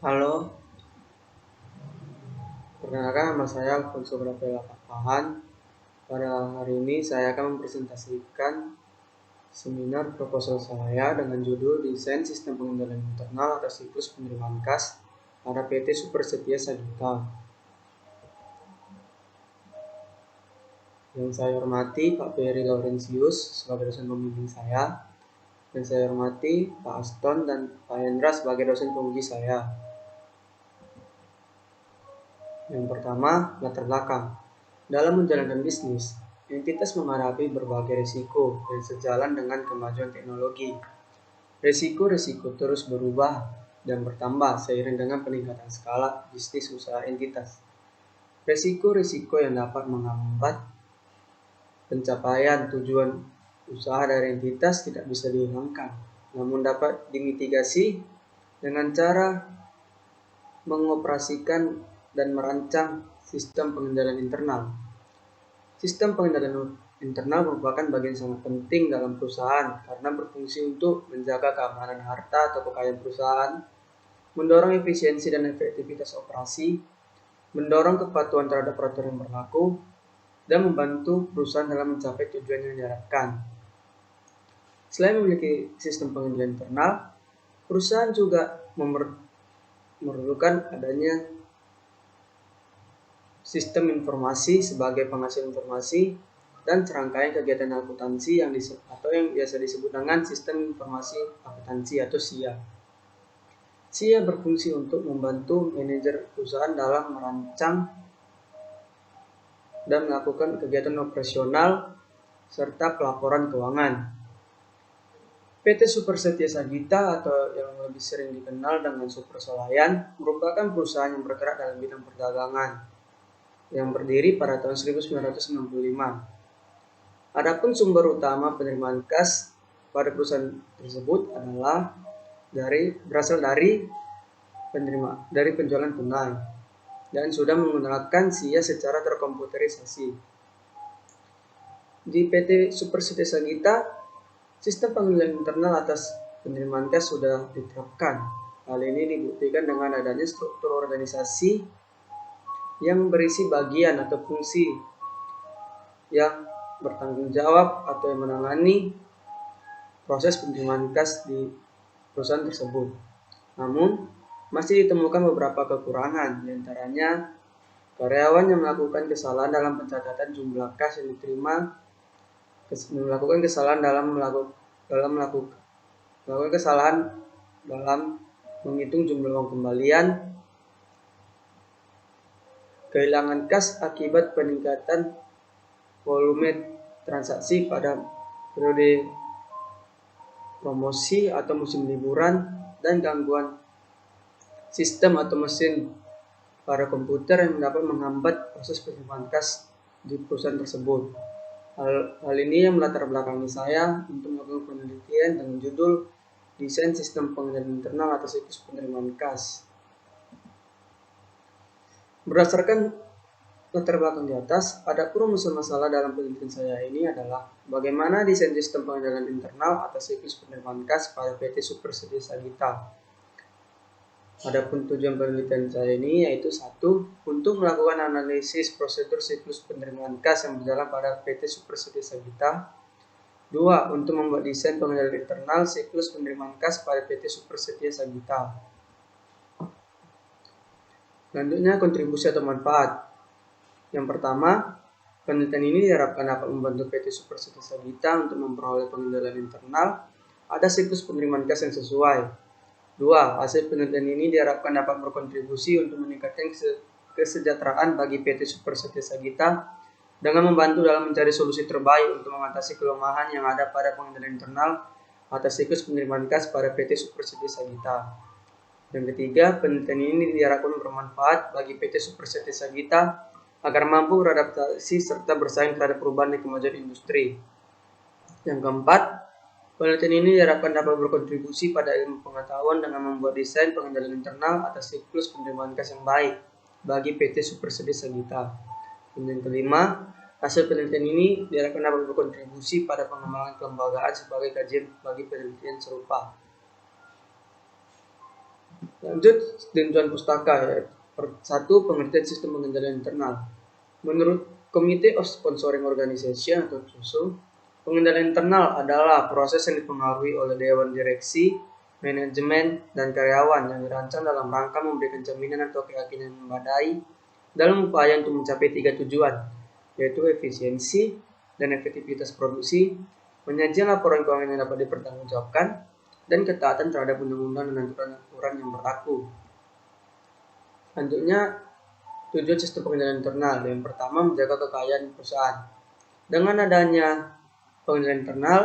Halo, perkenalkan nama saya Alfonso Rafael Pahan. Pada hari ini saya akan mempresentasikan seminar proposal saya dengan judul Desain Sistem Pengendalian Internal atau Siklus Penerimaan Kas pada PT Super Setia Sagita. Yang saya hormati Pak Ferry Laurentius sebagai dosen pembimbing saya, dan saya hormati Pak Aston dan Pak Hendra sebagai dosen penguji saya. Yang pertama, latar belakang. Dalam menjalankan bisnis, entitas menghadapi berbagai risiko yang sejalan dengan kemajuan teknologi. Risiko-risiko terus berubah dan bertambah seiring dengan peningkatan skala bisnis usaha entitas. Risiko-risiko yang dapat menghambat pencapaian tujuan usaha dari entitas tidak bisa dihilangkan, namun dapat dimitigasi dengan cara mengoperasikan dan merancang sistem pengendalian internal. Sistem pengendalian internal merupakan bagian sangat penting dalam perusahaan karena berfungsi untuk menjaga keamanan harta atau kekayaan perusahaan, mendorong efisiensi dan efektivitas operasi, mendorong kepatuhan terhadap peraturan yang berlaku, dan membantu perusahaan dalam mencapai tujuan yang diharapkan. Selain memiliki sistem pengendalian internal, perusahaan juga memerlukan adanya sistem informasi sebagai penghasil informasi dan serangkaian kegiatan akuntansi yang biasa disebut dengan sistem informasi akuntansi atau SIA. SIA berfungsi untuk membantu manajer perusahaan dalam merancang dan melakukan kegiatan operasional serta pelaporan keuangan. PT Super Setia Sagita atau yang lebih sering dikenal dengan Super Solayan merupakan perusahaan yang bergerak dalam bidang perdagangan yang berdiri pada tahun 1995. Adapun sumber utama penerimaan kas pada perusahaan tersebut adalah berasal dari penjualan tunai dan sudah menggunakan SIA secara terkomputerisasi. Di PT Super Setia Sagita, sistem pengendalian internal atas penerimaan kas sudah diterapkan. Hal ini dibuktikan dengan adanya struktur organisasi yang berisi bagian atau fungsi yang bertanggung jawab atau yang menangani proses penerimaan kas di perusahaan tersebut. Namun, masih ditemukan beberapa kekurangan, diantaranya karyawan yang melakukan kesalahan dalam pencatatan jumlah kas yang diterima, melakukan kesalahan dalam menghitung jumlah uang kembalian, kehilangan kas akibat peningkatan volume transaksi pada periode promosi atau musim liburan, dan gangguan sistem atau mesin pada komputer yang dapat menghambat proses penerimaan kas di perusahaan tersebut. Hal ini yang melatar belakangi saya untuk melakukan penelitian dengan judul Desain Sistem Pengendalian Internal atau Siklus Penerimaan Kas. Berdasarkan latar belakang di atas, adapun rumus masalah dalam penelitian saya ini adalah bagaimana desain sistem pengendalian internal atau siklus penerimaan kas pada PT Super Setia Sagita. Adapun tujuan penelitian saya ini yaitu 1. Untuk melakukan analisis prosedur siklus penerimaan kas yang berjalan pada PT Super Setia Sagita. 2. Untuk membuat desain pengendalian internal siklus penerimaan kas pada PT Super Setia Sagita. Selanjutnya, kontribusi atau manfaat. Yang pertama, penelitian ini diharapkan dapat membantu PT Super Setia Sagita untuk memperoleh pengendalian internal ada siklus penerimaan kas yang sesuai. 2. Hasil penelitian ini diharapkan dapat berkontribusi untuk meningkatkan kesejahteraan bagi PT Super Setia Sagita dengan membantu dalam mencari solusi terbaik untuk mengatasi kelemahan yang ada pada pengendalian internal atas siklus penerimaan kas pada PT Super Setia Sagita. Yang ketiga, penelitian ini diharapkan bermanfaat bagi PT Super Setia Sagita agar mampu beradaptasi serta bersaing terhadap perubahan dan kemajuan industri. Yang keempat, penelitian ini diharapkan dapat berkontribusi pada ilmu pengetahuan dengan membuat desain pengendalian internal atas siklus penerimaan kas yang baik bagi PT Super Setia Sagita. Dan yang kelima, hasil penelitian ini diharapkan dapat berkontribusi pada pengembangan kelembagaan sebagai kajian bagi penelitian serupa. Lanjut, tinjauan pustaka ya. Satu, pengertian sistem pengendalian internal. Menurut Committee of Sponsoring Organization atau CUSO, pengendalian internal adalah proses yang dipengaruhi oleh dewan direksi, manajemen, dan karyawan yang dirancang dalam rangka memberikan jaminan atau keyakinan memadai dalam upaya untuk mencapai 3 tujuan, yaitu efisiensi dan efektivitas produksi, penyajian laporan keuangan yang dapat dipertanggungjawabkan, dan ketaatan terhadap undang-undang dan aturan-aturan yang berlaku. Selanjutnya, tujuan sistem pengendalian internal. Yang pertama, menjaga kekayaan perusahaan. Dengan adanya pengendalian internal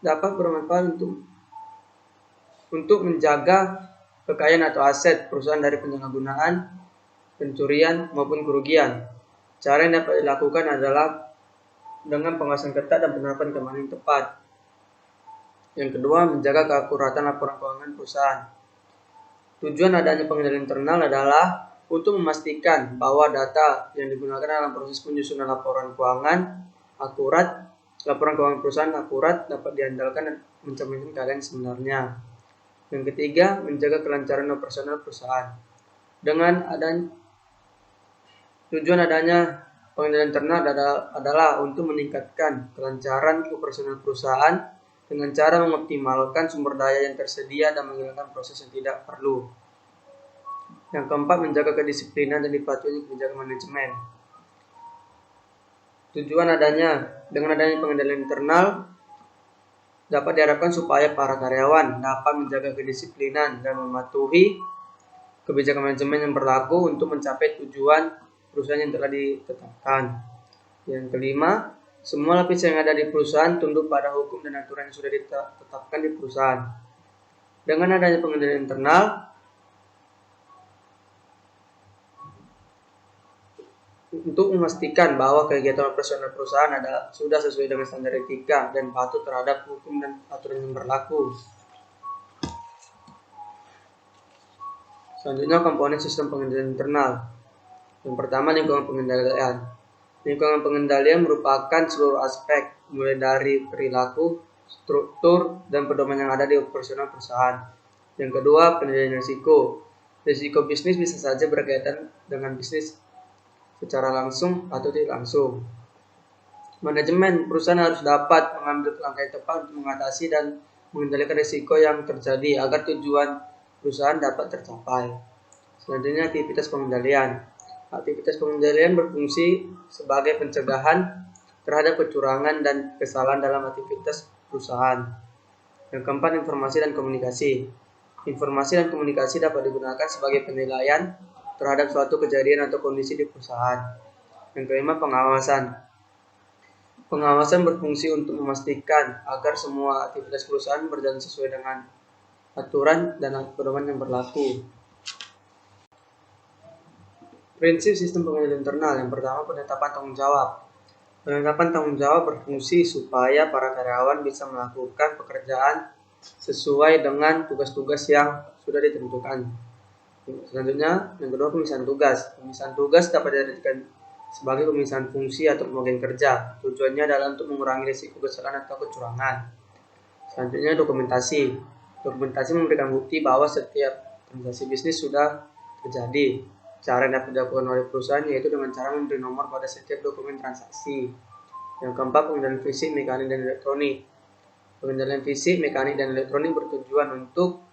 dapat bermanfaat untuk menjaga kekayaan atau aset perusahaan dari penyalahgunaan, pencurian, maupun kerugian. Cara yang dapat dilakukan adalah dengan pengawasan ketat dan penerapan keamanan yang tepat. Yang kedua, menjaga keakuratan laporan keuangan perusahaan. Tujuan adanya pengendalian internal adalah untuk memastikan bahwa data yang digunakan dalam proses penyusunan laporan keuangan akurat, laporan keuangan perusahaan akurat, dapat diandalkan dan mencerminkan keadaan sebenarnya. Yang ketiga, menjaga kelancaran operasional perusahaan. Dengan tujuan adanya pengendalian internal adalah untuk meningkatkan kelancaran operasional perusahaan dengan cara mengoptimalkan sumber daya yang tersedia dan menghilangkan proses yang tidak perlu. Yang keempat, menjaga kedisiplinan dan dipatuhi kebijakan manajemen. Dengan adanya pengendalian internal dapat diharapkan supaya para karyawan dapat menjaga kedisiplinan dan mematuhi kebijakan manajemen yang berlaku untuk mencapai tujuan perusahaan yang telah ditetapkan. Yang kelima, semua lapisan yang ada di perusahaan tunduk pada hukum dan aturan yang sudah ditetapkan di perusahaan. Dengan adanya pengendalian internal, untuk memastikan bahwa kegiatan operasional perusahaan sudah sesuai dengan standar etika dan patuh terhadap hukum dan aturan yang berlaku. Selanjutnya, komponen sistem pengendalian internal. Yang pertama, lingkungan pengendalian. Lingkungan pengendalian merupakan seluruh aspek, mulai dari perilaku, struktur, dan pedoman yang ada di operasional perusahaan. Yang kedua, pengendalian risiko. Risiko bisnis bisa saja berkaitan dengan bisnis secara langsung atau tidak langsung. Manajemen perusahaan harus dapat mengambil langkah yang tepat untuk mengatasi dan mengendalikan risiko yang terjadi agar tujuan perusahaan dapat tercapai. Selanjutnya, aktivitas pengendalian. Aktivitas pengendalian berfungsi sebagai pencegahan terhadap kecurangan dan kesalahan dalam aktivitas perusahaan. Yang keempat, informasi dan komunikasi. Informasi dan komunikasi dapat digunakan sebagai penilaian terhadap suatu kejadian atau kondisi di perusahaan. Yang kelima, pengawasan. Pengawasan berfungsi untuk memastikan agar semua aktivitas perusahaan berjalan sesuai dengan aturan dan pedoman yang berlaku. Prinsip sistem pengendalian internal. Yang pertama, penetapan tanggung jawab. Penetapan tanggung jawab berfungsi supaya para karyawan bisa melakukan pekerjaan sesuai dengan tugas-tugas yang sudah ditentukan. Selanjutnya, yang kedua, pemisahan tugas. Pemisahan tugas dapat diartikan sebagai pemisahan fungsi atau pembagian kerja. Tujuannya adalah untuk mengurangi risiko kesalahan atau kecurangan. Selanjutnya, dokumentasi. Dokumentasi memberikan bukti bahwa setiap transaksi bisnis sudah terjadi. Cara yang dapat dilakukan oleh perusahaan yaitu dengan cara memberi nomor pada setiap dokumen transaksi. Yang keempat, pengendalian fisik, mekanik, dan elektronik. Pengendalian fisik, mekanik, dan elektronik bertujuan untuk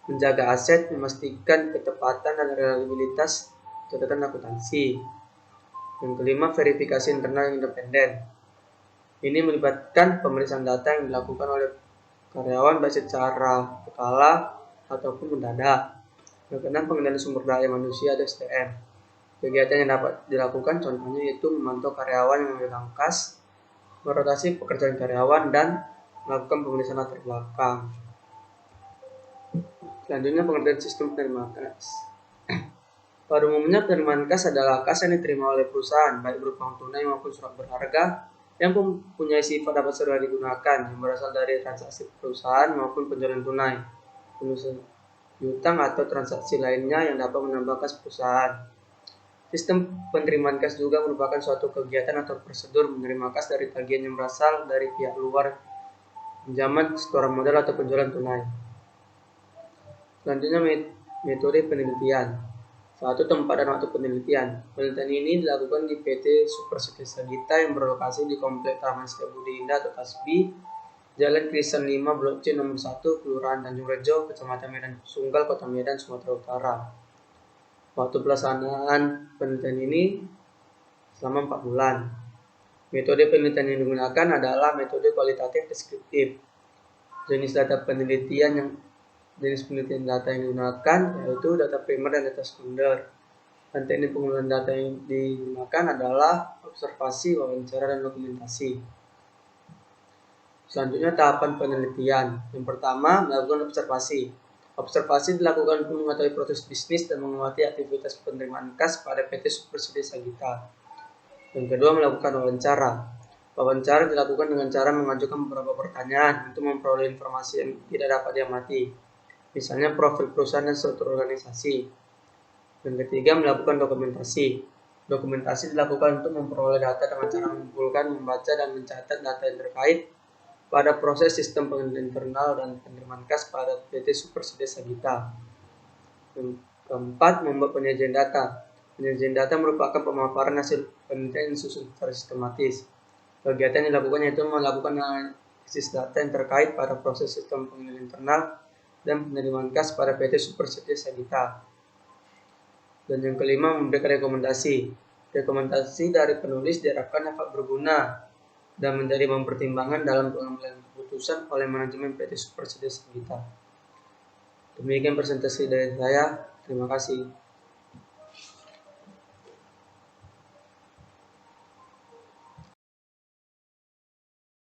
menjaga aset, memastikan ketepatan dan reliabilitas catatan akuntansi. Yang kelima, verifikasi internal yang independen. Ini melibatkan pemeriksaan data yang dilakukan oleh karyawan baik secara berkala ataupun mendadak. Yang keenam, pengendalian sumber daya manusia atau SDM. Kegiatan yang dapat dilakukan contohnya yaitu memantau karyawan yang memegang kas, merotasi pekerjaan karyawan, dan melakukan pemeriksaan latar belakang. Selanjutnya, pengertian sistem penerimaan kas. Pada umumnya, penerimaan kas adalah kas yang diterima oleh perusahaan, baik berupa uang tunai maupun surat berharga, yang mempunyai sifat dapat segera digunakan, yang berasal dari transaksi perusahaan maupun penjualan tunai, piutang atau transaksi lainnya yang dapat menambah kas perusahaan. Sistem penerimaan kas juga merupakan suatu kegiatan atau prosedur menerima kas dari tagihan yang berasal dari pihak luar, pinjaman, setoran modal, atau penjualan tunai. Selanjutnya metode penelitian. Satu, tempat dan waktu penelitian. Penelitian ini dilakukan di PT Super City Sagita yang berlokasi di Komplek Taman Setiabudi Indah atau TASBI, Jalan Krisan 5, Blok C nomor 1, Kelurahan Tanjung Rejo, Kecamatan Medan Sunggal, Kota Medan, Sumatera Utara. Waktu pelaksanaan penelitian ini selama 4 bulan. Metode penelitian yang digunakan adalah metode kualitatif deskriptif. Jenis penelitian data yang digunakan yaitu data primer dan data sekunder. Dan teknik pengumpulan data yang digunakan adalah observasi, wawancara, dan dokumentasi. Selanjutnya tahapan penelitian. Yang pertama, melakukan observasi. Observasi dilakukan untuk mengetahui proses bisnis dan mengamati aktivitas penerimaan kas pada PT Super City Sagita. Yang kedua, melakukan wawancara. Wawancara dilakukan dengan cara mengajukan beberapa pertanyaan untuk memperoleh informasi yang tidak dapat diamati. Misalnya profil perusahaan dan struktur organisasi. Yang ketiga, melakukan dokumentasi. Dokumentasi dilakukan untuk memperoleh data dengan cara mengumpulkan, membaca, dan mencatat data yang terkait pada proses sistem pengendalian internal dan penerimaan kas pada PT Super City Sagita. Yang keempat, membuat penyajian data. Penyajian data merupakan pemaparan hasil penelitian yang disusun secara sistematis. Kegiatan yang dilakukan yaitu melakukan analisis data yang terkait pada proses sistem pengendalian internal dan penerimaan kas pada PT Super City Sagita. Dan yang kelima, memberikan rekomendasi. Rekomendasi dari penulis diharapkan dapat berguna dan menjadi mempertimbangkan dalam pengambilan keputusan oleh manajemen PT Super City Sagita. Demikian presentasi dari saya. Terima kasih.